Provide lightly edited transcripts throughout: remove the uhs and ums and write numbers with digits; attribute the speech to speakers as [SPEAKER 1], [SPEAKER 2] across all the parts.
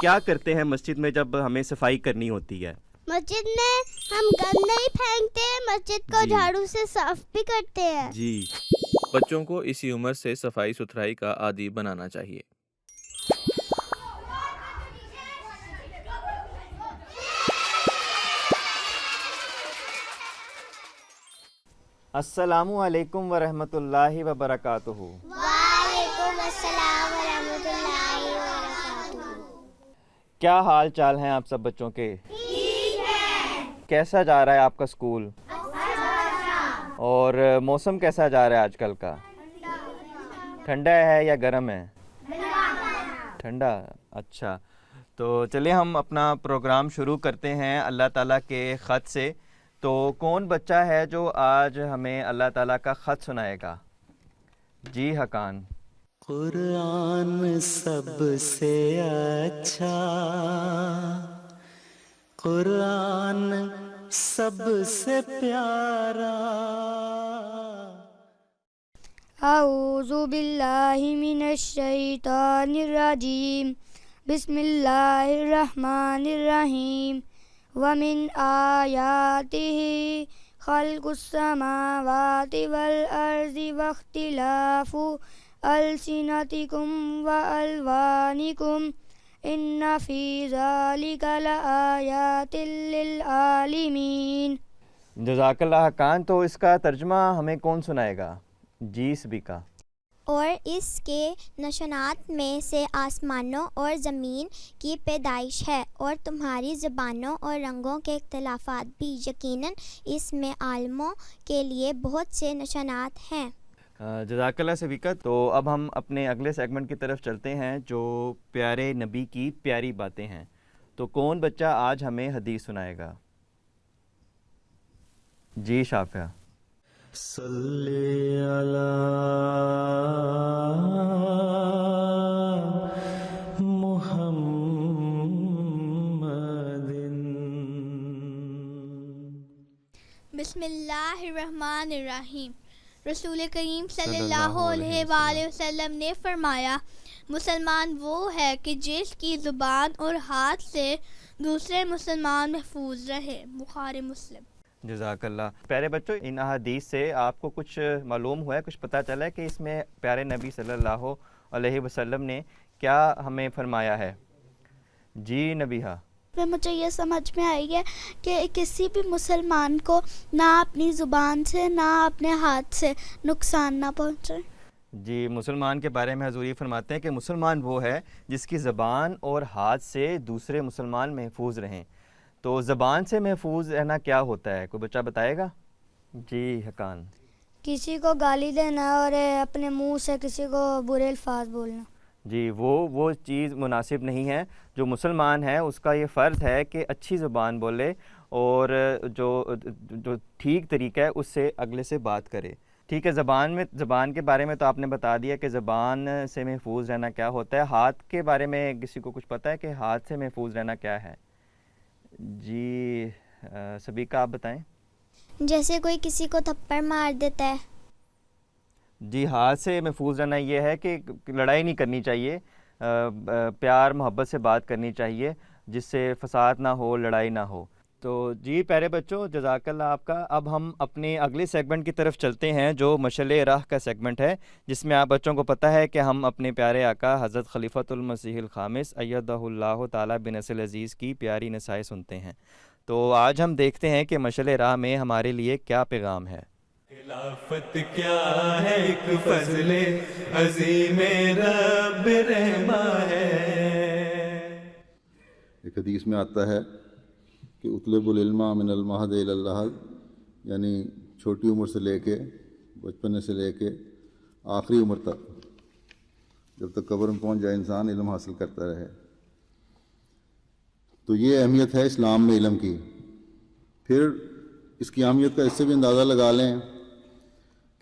[SPEAKER 1] کیا کرتے ہیں مسجد میں جب ہمیں صفائی کرنی ہوتی ہے؟
[SPEAKER 2] مسجد میں ہم گند نہیں پھینکتے، مسجد کو جھاڑو سے صاف بھی کرتے ہیں۔
[SPEAKER 1] جی،
[SPEAKER 3] بچوں کو اسی عمر سے صفائی ستھرائی کا عادی بنانا چاہیے۔
[SPEAKER 1] السلام علیکم ورحمۃ اللہ وبرکاتہ۔
[SPEAKER 2] وعلیکم السلام ورحمۃ اللہ وبرکاتہ۔
[SPEAKER 1] کیا حال چال ہیں آپ سب بچوں کے؟ کیسا جا رہا ہے آپ کا اسکول؟ اور موسم کیسا جا رہا ہے آج کل کا؟ ٹھنڈا ہے یا گرم ہے؟ ٹھنڈا۔ اچھا، تو چلیے ہم اپنا پروگرام شروع کرتے ہیں اللہ تعالیٰ کے خط سے۔ تو کون بچہ ہے جو آج ہمیں اللہ تعالیٰ کا خط سنائے گا؟ جی حقان۔
[SPEAKER 4] قرآن سب سے اچھا، قرآن سب سے پیارا۔
[SPEAKER 5] اعوذ باللہ من الشیطان الرجیم، بسم اللہ الرحمن الرحیم۔ ومن آیاتہ خلق السماوات والارض واختلاف ألسنتكم وألوانكم إن في ذلك لآيات للعالمين۔
[SPEAKER 1] جزاک اللہ حقان۔ تو اس کا ترجمہ ہمیں کون سنائے گا؟ جی سبیکا۔
[SPEAKER 2] اور اس کے نشانات میں سے آسمانوں اور زمین کی پیدائش ہے، اور تمہاری زبانوں اور رنگوں کے اختلافات بھی، یقیناً اس میں عالموں کے لیے بہت سے نشانات ہیں۔
[SPEAKER 1] جزاک اللہ سبیکا۔ تو اب ہم اپنے اگلے سیگمنٹ کی طرف چلتے ہیں جو پیارے نبی کی پیاری باتیں ہیں۔ تو کون بچہ آج ہمیں حدیث سنائے گا؟ جی شافعہ۔
[SPEAKER 4] صلی علی محمد۔
[SPEAKER 6] بسم اللہ الرحمن الرحیم۔ رسول کریم صلی اللہ علیہ وآلہ وسلم نے فرمایا، مسلمان وہ ہے کہ جس کی زبان اور ہاتھ سے دوسرے مسلمان محفوظ رہے۔ بخاری مسلم۔
[SPEAKER 1] جزاک اللہ۔ پیارے بچوں، ان احادیث سے آپ کو کچھ معلوم ہوا ہے، کچھ پتہ چلا ہے کہ اس میں پیارے نبی صلی اللہ علیہ وسلم نے کیا ہمیں فرمایا ہے؟ جی نبیہا۔
[SPEAKER 5] مجھے یہ سمجھ میں آئی ہے کہ کسی بھی مسلمان کو نہ اپنی زبان سے نہ اپنے ہاتھ سے نقصان نہ پہنچے۔
[SPEAKER 1] جی، مسلمان کے بارے میں حضور یہ فرماتے ہیں کہ مسلمان وہ ہے جس کی زبان اور ہاتھ سے دوسرے مسلمان محفوظ رہیں۔ تو زبان سے محفوظ رہنا کیا ہوتا ہے؟ کوئی بچہ بتائے گا؟ جی حقان۔
[SPEAKER 5] کسی کو گالی دینا اور اپنے منہ سے کسی کو برے الفاظ بولنا۔
[SPEAKER 1] جی، وہ چیز مناسب نہیں ہے۔ جو مسلمان ہے اس کا یہ فرض ہے کہ اچھی زبان بولے اور جو ٹھیک طریقہ ہے اس سے اگلے سے بات کرے۔ ٹھیک ہے، زبان کے بارے میں تو آپ نے بتا دیا کہ زبان سے محفوظ رہنا کیا ہوتا ہے۔ ہاتھ کے بارے میں کسی کو کچھ پتہ ہے کہ ہاتھ سے محفوظ رہنا کیا ہے؟ جی سبیکا، آپ بتائیں۔
[SPEAKER 2] جیسے کوئی کسی کو تھپڑ مار دیتا ہے۔
[SPEAKER 1] جی، ہاتھ سے محفوظ رہنا یہ ہے کہ لڑائی نہیں کرنی چاہیے، پیار محبت سے بات کرنی چاہیے جس سے فساد نہ ہو، لڑائی نہ ہو۔ تو جی پیارے بچوں، جزاک اللہ آپ کا۔ اب ہم اپنے اگلے سیگمنٹ کی طرف چلتے ہیں جو مشعل راہ کا سیگمنٹ ہے، جس میں آپ بچوں کو پتہ ہے کہ ہم اپنے پیارے آقا حضرت خلیفۃ المسیح الخامس ایدہ اللہ تعالیٰ بنصر العزیز کی پیاری نصائح سنتے ہیں۔ تو آج ہم دیکھتے ہیں کہ مشعل راہ میں ہمارے لیے کیا پیغام ہے۔
[SPEAKER 4] خلافت کیا ہے، ایک فضل عظیم رب رحمہ ہے۔
[SPEAKER 7] ایک حدیث میں آتا ہے کہ اطلب العلم من المہد الی اللحد، یعنی چھوٹی عمر سے لے کے، بچپنے سے لے کے آخری عمر تک، جب تک قبر میں پہنچ جائے انسان علم حاصل کرتا رہے۔ تو یہ اہمیت ہے اسلام میں علم کی۔ پھر اس کی اہمیت کا اس سے بھی اندازہ لگا لیں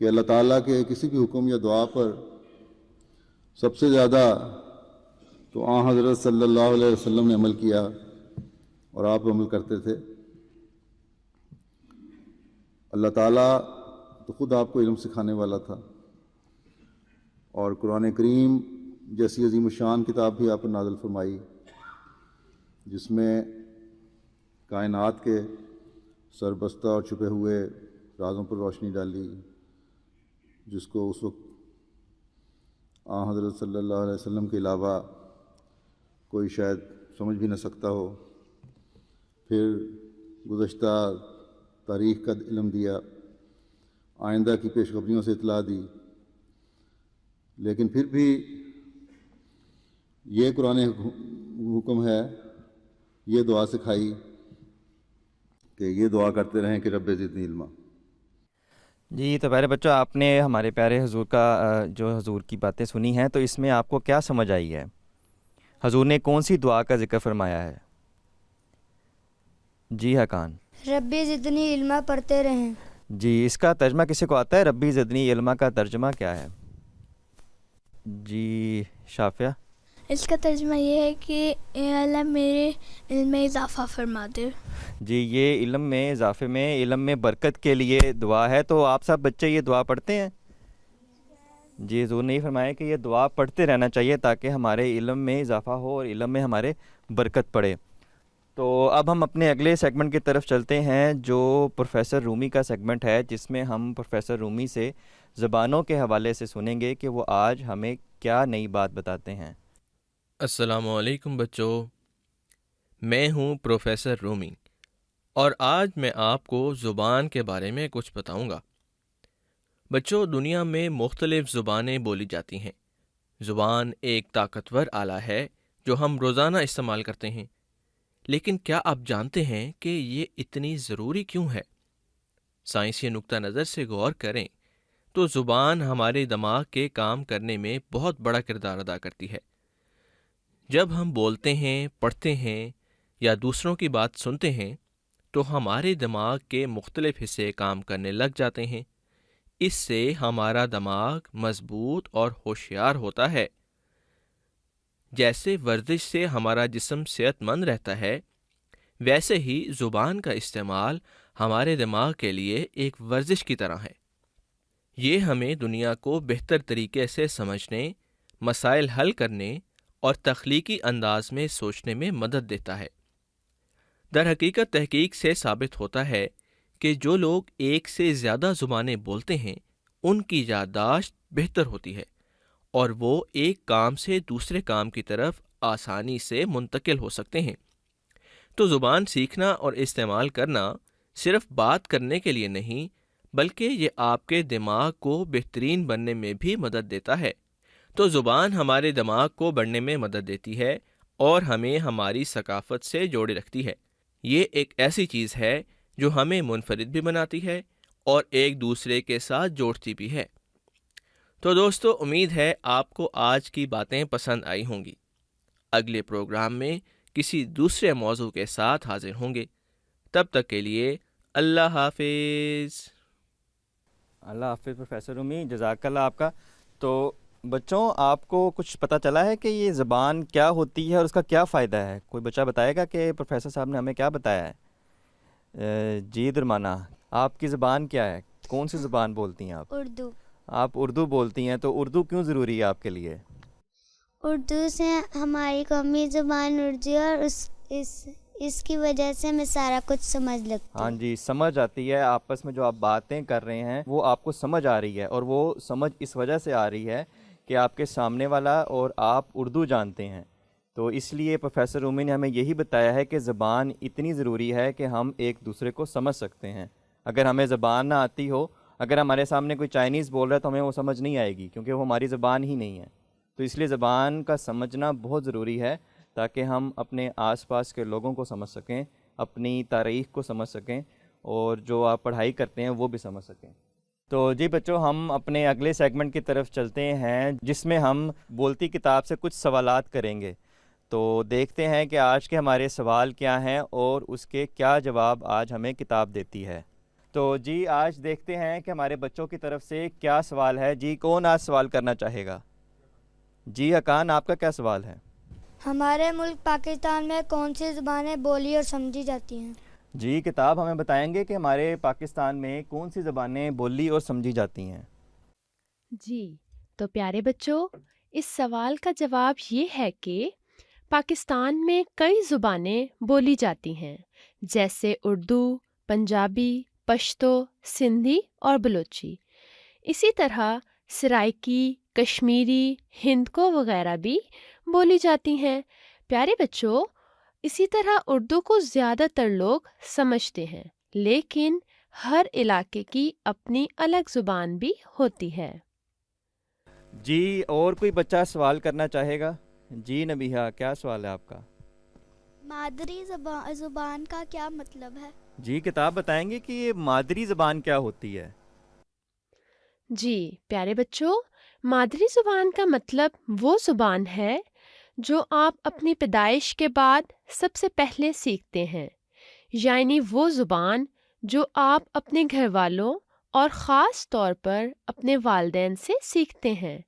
[SPEAKER 7] کہ اللہ تعالیٰ کے کسی بھی حکم یا دعا پر سب سے زیادہ تو آن حضرت صلی اللہ علیہ وسلم نے عمل کیا اور آپ عمل کرتے تھے۔ اللہ تعالیٰ تو خود آپ کو علم سکھانے والا تھا، اور قرآن کریم جیسی عظیم الشان کتاب بھی آپ پر نازل فرمائی۔ جس میں کائنات کے سربستہ اور چھپے ہوئے رازوں پر روشنی ڈالی، جس کو اس وقت حضرت صلی اللہ علیہ وسلم کے علاوہ کوئی شاید سمجھ بھی نہ سکتا ہو۔ پھر گزشتہ تاریخ کا علم دیا، آئندہ کی پیشخبریوں سے اطلاع دی، لیکن پھر بھی یہ قرآن حکم ہے، یہ دعا سکھائی کہ یہ دعا کرتے رہیں کہ رب زدنی علما۔
[SPEAKER 1] جی تو پیارے بچوں، آپ نے ہمارے پیارے حضور کا جو حضور کی باتیں سنی ہیں، تو اس میں آپ کو کیا سمجھ آئی ہے؟ حضور نے کون سی دعا کا ذکر فرمایا ہے؟ جی حقان۔
[SPEAKER 5] ربی زدنی علما پڑھتے رہیں۔
[SPEAKER 1] جی، اس کا ترجمہ کسی کو آتا ہے؟ ربی زدنی علما کا ترجمہ کیا ہے؟ جی شافیہ۔
[SPEAKER 6] اس کا ترجمہ یہ ہے کہ اے اللہ میرے علم میں اضافہ فرما دے۔
[SPEAKER 1] جی، یہ علم میں اضافے میں، علم میں برکت کے لیے دعا ہے۔ تو آپ سب بچے یہ دعا پڑھتے ہیں؟ جی، حضور نے یہ فرمایا کہ یہ دعا پڑھتے رہنا چاہیے تاکہ ہمارے علم میں اضافہ ہو اور علم میں ہمارے برکت پڑے۔ تو اب ہم اپنے اگلے سیگمنٹ کی طرف چلتے ہیں، جو پروفیسر رومی کا سیگمنٹ ہے، جس میں ہم پروفیسر رومی سے زبانوں کے حوالے سے سنیں گے کہ وہ آج ہمیں کیا نئی بات بتاتے ہیں۔
[SPEAKER 3] السلام علیکم بچوں، میں ہوں پروفیسر رومی، اور آج میں آپ کو زبان کے بارے میں کچھ بتاؤں گا۔ بچوں، دنیا میں مختلف زبانیں بولی جاتی ہیں۔ زبان ایک طاقتور آلہ ہے جو ہم روزانہ استعمال کرتے ہیں، لیکن کیا آپ جانتے ہیں کہ یہ اتنی ضروری کیوں ہے؟ سائنسی نقطہ نظر سے غور کریں تو زبان ہمارے دماغ کے کام کرنے میں بہت بڑا کردار ادا کرتی ہے۔ جب ہم بولتے ہیں، پڑھتے ہیں یا دوسروں کی بات سنتے ہیں تو ہمارے دماغ کے مختلف حصے کام کرنے لگ جاتے ہیں۔ اس سے ہمارا دماغ مضبوط اور ہوشیار ہوتا ہے۔ جیسے ورزش سے ہمارا جسم صحت مند رہتا ہے، ویسے ہی زبان کا استعمال ہمارے دماغ کے لیے ایک ورزش کی طرح ہے۔ یہ ہمیں دنیا کو بہتر طریقے سے سمجھنے، مسائل حل کرنے اور تخلیقی انداز میں سوچنے میں مدد دیتا ہے۔ در حقیقت تحقیق سے ثابت ہوتا ہے کہ جو لوگ ایک سے زیادہ زبانیں بولتے ہیں، ان کی یادداشت بہتر ہوتی ہے اور وہ ایک کام سے دوسرے کام کی طرف آسانی سے منتقل ہو سکتے ہیں۔ تو زبان سیکھنا اور استعمال کرنا صرف بات کرنے کے لیے نہیں، بلکہ یہ آپ کے دماغ کو بہترین بننے میں بھی مدد دیتا ہے۔ تو زبان ہمارے دماغ کو بڑھنے میں مدد دیتی ہے اور ہمیں ہماری ثقافت سے جوڑے رکھتی ہے۔ یہ ایک ایسی چیز ہے جو ہمیں منفرد بھی بناتی ہے اور ایک دوسرے کے ساتھ جوڑتی بھی ہے۔ تو دوستو، امید ہے آپ کو آج کی باتیں پسند آئی ہوں گی۔ اگلے پروگرام میں کسی دوسرے موضوع کے ساتھ حاضر ہوں گے۔ تب تک کے لیے اللہ حافظ۔
[SPEAKER 1] اللہ حافظ پروفیسر رومی، جزاک اللہ آپ کا۔ تو بچوں، آپ کو کچھ پتہ چلا ہے کہ یہ زبان کیا ہوتی ہے اور اس کا کیا فائدہ ہے؟ کوئی بچہ بتائے گا کہ پروفیسر صاحب نے ہمیں کیا بتایا ہے؟ جی درمانہ، آپ کی زبان کیا ہے؟ کون سی زبان بولتی ہیں آپ؟
[SPEAKER 2] اردو۔
[SPEAKER 1] آپ اردو بولتی ہیں، تو اردو کیوں ضروری ہے آپ کے لیے؟
[SPEAKER 2] اردو سے ہماری قومی زبان اردو ہے اور اس کی وجہ سے ہمیں سارا کچھ سمجھ لگتی ہے۔
[SPEAKER 1] ہاں جی، سمجھ آتی ہے۔ آپس میں جو آپ باتیں کر رہے ہیں وہ آپ کو سمجھ آ رہی ہے، اور وہ سمجھ اس وجہ سے آ رہی ہے کہ آپ کے سامنے والا اور آپ اردو جانتے ہیں۔ تو اس لیے پروفیسر رومی نے ہمیں یہی بتایا ہے کہ زبان اتنی ضروری ہے کہ ہم ایک دوسرے کو سمجھ سکتے ہیں۔ اگر ہمیں زبان نہ آتی ہو، اگر ہمارے سامنے کوئی چائنیز بول رہا ہے تو ہمیں وہ سمجھ نہیں آئے گی، کیونکہ وہ ہماری زبان ہی نہیں ہے۔ تو اس لیے زبان کا سمجھنا بہت ضروری ہے تاکہ ہم اپنے آس پاس کے لوگوں کو سمجھ سکیں، اپنی تاریخ کو سمجھ سکیں، اور جو آپ پڑھائی کرتے ہیں وہ بھی سمجھ سکیں۔ تو جی بچوں، ہم اپنے اگلے سیگمنٹ کی طرف چلتے ہیں، جس میں ہم بولتی کتاب سے کچھ سوالات کریں گے۔ تو دیکھتے ہیں کہ آج کے ہمارے سوال کیا ہیں اور اس کے کیا جواب آج ہمیں کتاب دیتی ہے۔ تو جی آج دیکھتے ہیں کہ ہمارے بچوں کی طرف سے کیا سوال ہے۔ جی کون آج سوال کرنا چاہے گا؟ جی حقان، آپ کا کیا سوال ہے؟
[SPEAKER 5] ہمارے ملک پاکستان میں کون سی زبانیں بولی اور سمجھی جاتی ہیں؟
[SPEAKER 1] جی کتاب ہمیں بتائیں گے کہ ہمارے پاکستان میں کون سی زبانیں بولی اور سمجھی جاتی ہیں۔
[SPEAKER 8] جی تو پیارے بچوں، اس سوال کا جواب یہ ہے کہ پاکستان میں کئی زبانیں بولی جاتی ہیں، جیسے اردو، پنجابی، پشتو، سندھی اور بلوچی۔ اسی طرح سرائکی، کشمیری، ہندکو وغیرہ بھی بولی جاتی ہیں۔ پیارے بچوں، اسی طرح اردو کو زیادہ تر لوگ سمجھتے ہیں، لیکن ہر علاقے کی اپنی الگ زبان بھی ہوتی ہے۔
[SPEAKER 1] جی اور کوئی بچہ سوال کرنا چاہے گا؟ جی نبیہہ، کیا سوال ہے آپ کا؟
[SPEAKER 5] مادری زبان کا کیا مطلب ہے؟
[SPEAKER 1] جی کتاب بتائیں گے کہ یہ مادری زبان کیا ہوتی ہے؟
[SPEAKER 8] جی پیارے بچوں، مادری زبان کا مطلب وہ زبان ہے جو آپ اپنی پیدائش کے بعد سب سے پہلے سیکھتے ہیں، یعنی وہ زبان جو آپ اپنے گھر والوں اور خاص طور پر اپنے والدین سے سیکھتے ہیں۔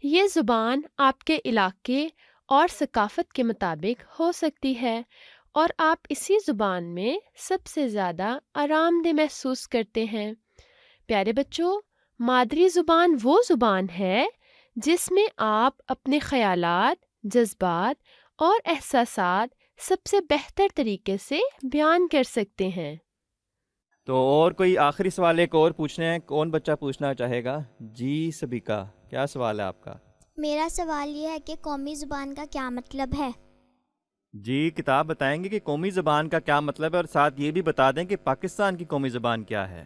[SPEAKER 8] یہ زبان آپ کے علاقے اور ثقافت کے مطابق ہو سکتی ہے، اور آپ اسی زبان میں سب سے زیادہ آرام دہ محسوس کرتے ہیں۔ پیارے بچوں، مادری زبان وہ زبان ہے جس میں آپ اپنے خیالات، جذبات اور احساسات سب سے بہتر طریقے سے بیان کر سکتے ہیں۔
[SPEAKER 1] تو اور کوئی آخری سوال ایک اور پوچھنا ہے، کون بچہ پوچھنا چاہے گا؟ جی سبیکا، کیا سوال ہے آپ کا؟
[SPEAKER 2] میرا سوال یہ ہے کہ قومی زبان کا کیا مطلب ہے؟
[SPEAKER 1] جی کتاب بتائیں گے کہ قومی زبان کا کیا مطلب ہے، اور ساتھ یہ بھی بتا دیں کہ پاکستان کی قومی زبان کیا ہے۔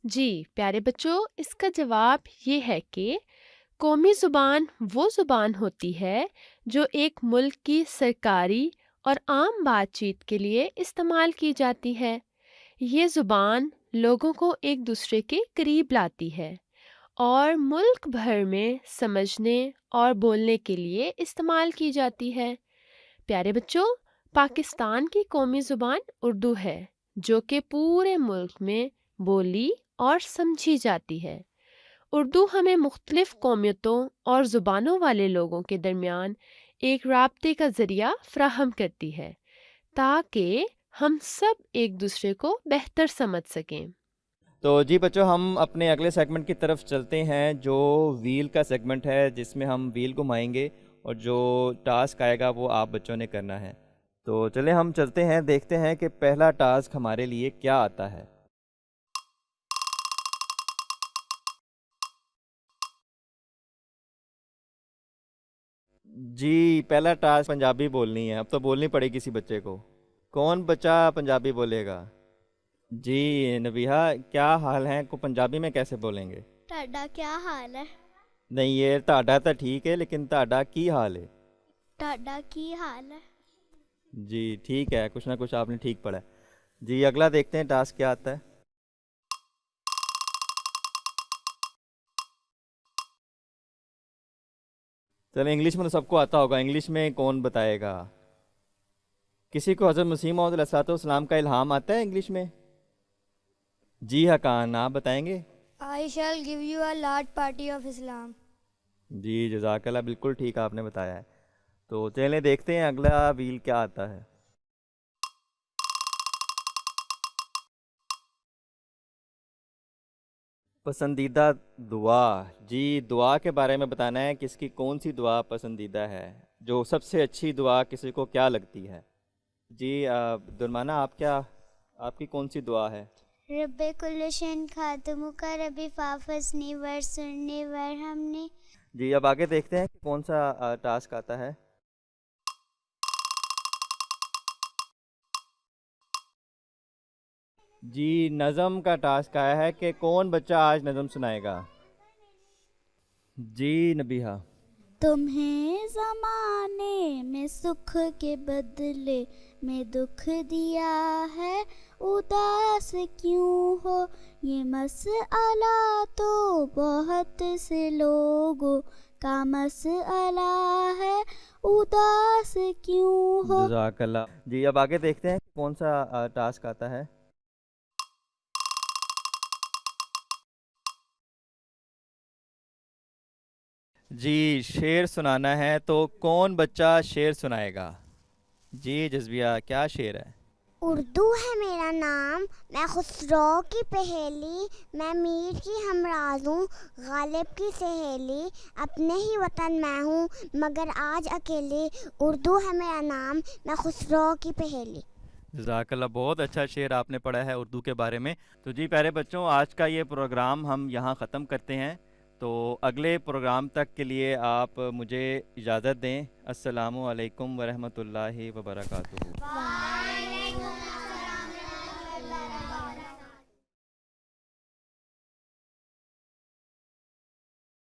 [SPEAKER 8] جی پیارے بچوں، اس کا جواب یہ ہے کہ قومی زبان وہ زبان ہوتی ہے جو ایک ملک کی سرکاری اور عام بات چیت کے لیے استعمال کی جاتی ہے۔ یہ زبان لوگوں کو ایک دوسرے کے قریب لاتی ہے اور ملک بھر میں سمجھنے اور بولنے کے لیے استعمال کی جاتی ہے۔ پیارے بچوں، پاکستان کی قومی زبان اردو ہے، جو کہ پورے ملک میں بولی اور سمجھی جاتی ہے۔ اردو ہمیں مختلف قومیتوں اور زبانوں والے لوگوں کے درمیان ایک رابطے کا ذریعہ فراہم کرتی ہے، تاکہ ہم سب ایک دوسرے کو بہتر سمجھ سکیں۔
[SPEAKER 1] تو جی بچوں، ہم اپنے اگلے سیگمنٹ کی طرف چلتے ہیں، جو ویل کا سیگمنٹ ہے، جس میں ہم ویل گھمائیں گے اور جو ٹاسک آئے گا وہ آپ بچوں نے کرنا ہے۔ تو چلیں ہم چلتے ہیں، دیکھتے ہیں کہ پہلا ٹاسک ہمارے لیے کیا آتا ہے۔ جی پہلا ٹاسک پنجابی بولنی ہے، اب تو بولنی پڑے کسی بچے کو۔ کون بچہ پنجابی بولے گا؟ جی نبیہہ، کیا حال ہیں کو پنجابی میں کیسے بولیں گے؟
[SPEAKER 5] ٹاڈا کیا حال ہے؟
[SPEAKER 1] نہیں، یہ تہاڈا تو ٹھیک ہے، لیکن تہاڈا کی حال ہے؟
[SPEAKER 5] ٹاڈا کی حال ہے؟
[SPEAKER 1] جی ٹھیک ہے، کچھ نہ کچھ آپ نے ٹھیک پڑھا ہے۔ جی اگلا دیکھتے ہیں ٹاسک کیا آتا ہے۔ چلیں انگلش میں تو سب کو آتا ہوگا، انگلش میں کون بتائے گا؟ کسی کو حضرت مسیح موعود علیہ الصلوۃ والسلام کا الہام آتا ہے انگلش میں؟ جی حقان، آپ بتائیں گے؟
[SPEAKER 9] I shall give you a large party of Islam.
[SPEAKER 1] جی جزاک اللہ، بالکل ٹھیک آپ نے بتایا ہے۔ تو چلیں دیکھتے ہیں اگلا ویل کیا آتا ہے۔ پسندیدہ دعا، جی دعا کے بارے میں بتانا ہے، کس کی کون سی دعا پسندیدہ ہے، جو سب سے اچھی دعا کسی کو کیا لگتی ہے؟ جی درمانہ، آپ کی کون سی دعا ہے؟
[SPEAKER 2] رب کل شین خاتمہ کا ربی فافزنی ورسنی ورحمنی۔
[SPEAKER 1] جی اب آگے دیکھتے ہیں کہ کون سا ٹاسک آتا ہے۔ جی نظم کا ٹاسک آیا ہے کہ کون بچہ آج نظم سنائے گا؟ جی نبیہہ۔
[SPEAKER 5] تمہیں زمانے میں سکھ کے بدلے میں دکھ دیا ہے، اداس کیوں ہو یہ مسئلہ تو بہت سے لوگوں کا مسئلہ ہے، اداس کیوں ہو۔
[SPEAKER 1] جزاک اللہ۔ جی اب آگے دیکھتے ہیں کون سا ٹاسک آتا ہے۔ جی شعر سنانا ہے، تو کون بچہ شعر سنائے گا؟ جی جذبیہ، کیا شعر ہے؟
[SPEAKER 2] اردو ہے میرا نام، میں خسرو کی پہیلی، میں میر کی ہمراز ہوں، غالب کی سہیلی، اپنے ہی وطن میں ہوں مگر آج اکیلی، اردو ہے میرا نام، میں خسرو کی پہیلی۔
[SPEAKER 1] جزاک اللہ، بہت اچھا شعر آپ نے پڑھا ہے اردو کے بارے میں۔ تو جی پیارے بچوں، آج کا یہ پروگرام ہم یہاں ختم کرتے ہیں، تو اگلے پروگرام تک کے لیے آپ مجھے اجازت دیں۔ السلام علیکم ورحمۃ اللہ وبرکاتہ۔